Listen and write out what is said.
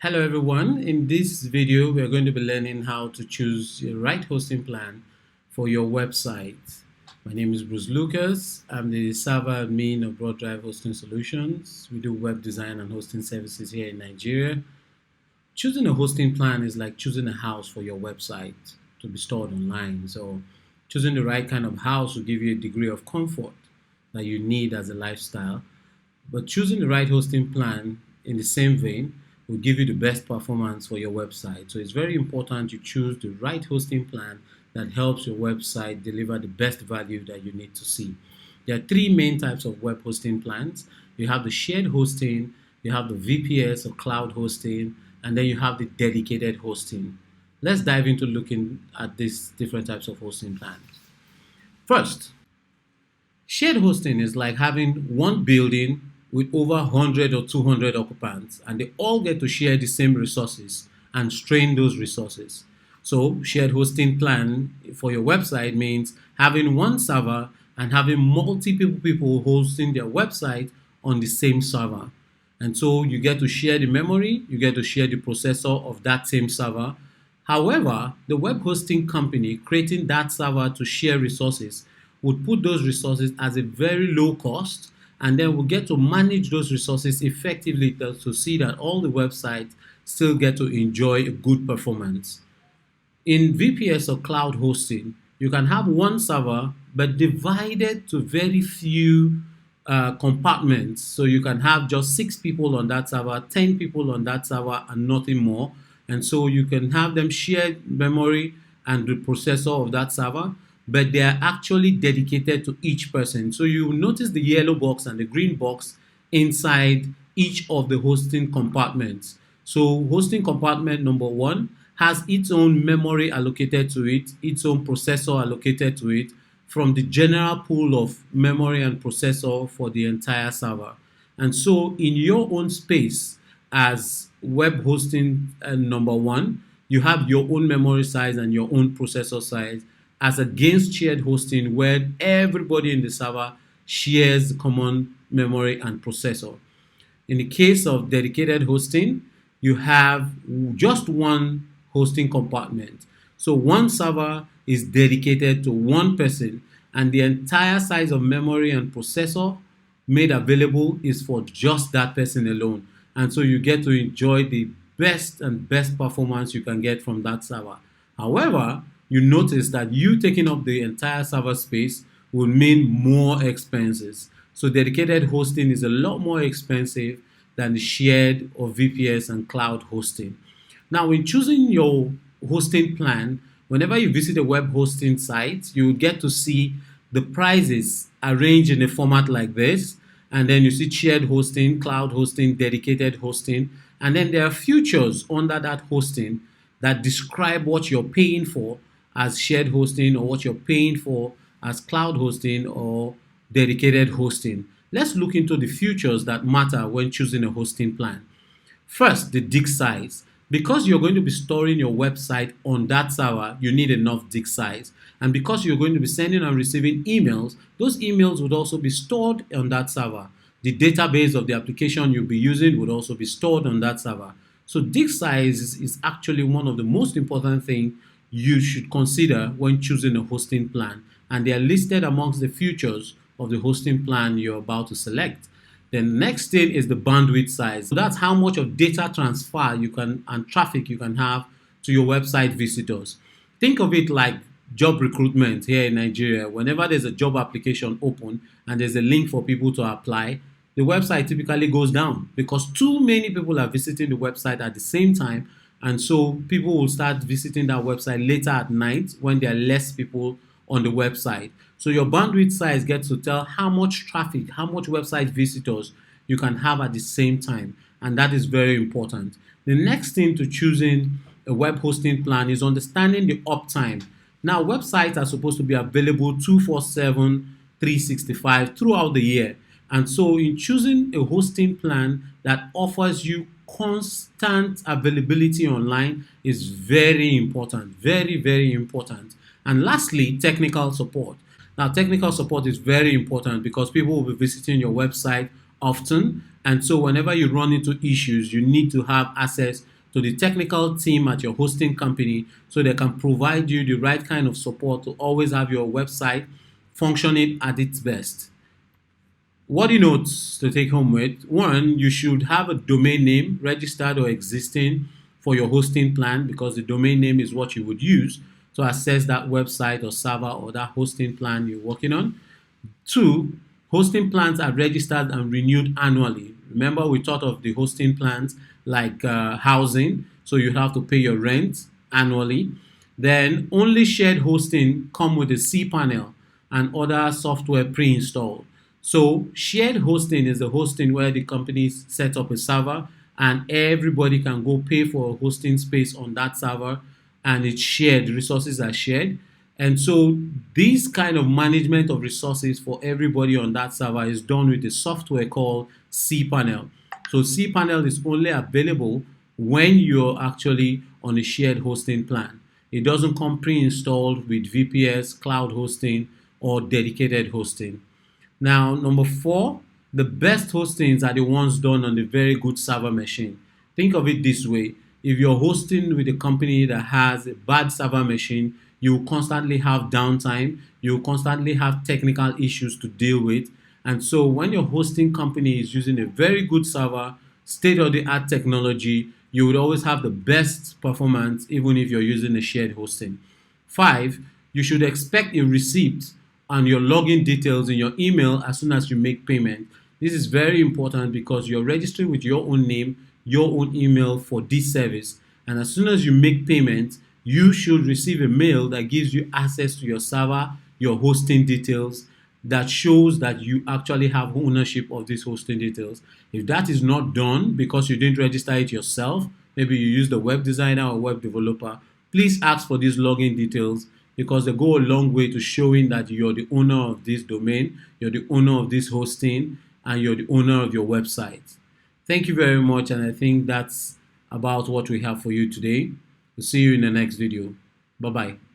Hello everyone, in this video we are going to be learning how to choose the right hosting plan for your website. My name is Bruce Lucas. I'm the server admin of Broaddrive Hosting Solutions. We do web design and hosting services here in Nigeria. Choosing a hosting plan is like choosing a house for your website to be stored online. So choosing the right kind of house will give you a degree of comfort that you need as a lifestyle. But choosing the right hosting plan in the same vein will give you the best performance for your website. So it's very important you choose the right hosting plan that helps your website deliver the best value that you need to see. There are three main types of web hosting plans. You have the shared hosting, you have the VPS or cloud hosting, and then you have the dedicated hosting. Let's dive into looking at these different types of hosting plans. First, shared hosting is like having one building with over 100 or 200 occupants, and they all get to share the same resources and strain those resources. So, shared hosting plan for your website means having one server and having multiple people hosting their website on the same server. And so you get to share the memory, you get to share the processor of that same server. However, the web hosting company creating that server to share resources would put those resources as a very low cost, and then we'll get to manage those resources effectively to see that all the websites still get to enjoy a good performance. In VPS or cloud hosting, you can have one server but divided to very few compartments. So you can have just 6 people on that server, 10 people on that server, and nothing more. And so you can have them share memory and the processor of that server, but they are actually dedicated to each person. So you notice the yellow box and the green box inside each of the hosting compartments. So hosting compartment number 1 has its own memory allocated to it, its own processor allocated to it from the general pool of memory and processor for the entire server. And so in your own space as web hosting number 1, you have your own memory size and your own processor size, as against shared hosting where everybody in the server shares common memory and processor. In the case of dedicated hosting, you have just one hosting compartment. So one server is dedicated to one person, and the entire size of memory and processor made available is for just that person alone. And so you get to enjoy the best performance you can get from that server. However, you notice that you taking up the entire server space will mean more expenses. So dedicated hosting is a lot more expensive than the shared or VPS and cloud hosting. Now, in choosing your hosting plan, whenever you visit a web hosting site, you get to see the prices arranged in a format like this. And then you see shared hosting, cloud hosting, dedicated hosting. And then there are features under that hosting that describe what you're paying for as shared hosting or what you're paying for as cloud hosting or dedicated hosting. Let's look into the features that matter when choosing a hosting plan. First, the disk size. Because you're going to be storing your website on that server, you need enough disk size. And because you're going to be sending and receiving emails, those emails would also be stored on that server. The database of the application you'll be using would also be stored on that server. So disk size is actually one of the most important things you should consider when choosing a hosting plan. And they are listed amongst the features of the hosting plan you're about to select. The next thing is the bandwidth size. So that's how much of data transfer you can and traffic you can have to your website visitors. Think of it like job recruitment here in Nigeria. Whenever there's a job application open and there's a link for people to apply, the website typically goes down because too many people are visiting the website at the same time, and so people will start visiting that website later at night when there are less people on the website. So your bandwidth size gets to tell how much traffic, how much website visitors you can have at the same time, and that is very important. The next thing to choosing a web hosting plan is understanding the uptime. Now, websites are supposed to be available 24/7, 365 throughout the year. And so in choosing a hosting plan that offers you constant availability online is very important, very, very important. And lastly, technical support. Now, technical support is very important because people will be visiting your website often. And so whenever you run into issues, you need to have access to the technical team at your hosting company so they can provide you the right kind of support to always have your website functioning at its best. What are the notes to take home with? One, you should have a domain name registered or existing for your hosting plan, because the domain name is what you would use to access that website or server or that hosting plan you're working on. Two, hosting plans are registered and renewed annually. Remember, we thought of the hosting plans like housing, so you have to pay your rent annually. Then only shared hosting come with a cPanel and other software pre-installed. So shared hosting is the hosting where the company sets up a server and everybody can go pay for a hosting space on that server, and it's shared. The resources are shared. And so this kind of management of resources for everybody on that server is done with a software called cPanel. So cPanel is only available when you're actually on a shared hosting plan. It doesn't come pre-installed with VPS, cloud hosting, or dedicated hosting. Now, number four, the best hostings are the ones done on a very good server machine. Think of it this way. If you're hosting with a company that has a bad server machine, you will constantly have downtime, you will constantly have technical issues to deal with. And so when your hosting company is using a very good server, state-of-the-art technology, you would always have the best performance even if you're using a shared hosting. Five, you should expect a receipt and your login details in your email as soon as you make payment. This is very important because you're registering with your own name, your own email for this service. And as soon as you make payment, you should receive a mail that gives you access to your server, your hosting details, that shows that you actually have ownership of these hosting details. If that is not done because you didn't register it yourself, maybe you use the web designer or web developer, please ask for these login details, because they go a long way to showing that you're the owner of this domain, you're the owner of this hosting, and you're the owner of your website. Thank you very much, and I think that's about what we have for you today. We'll see you in the next video. Bye-bye.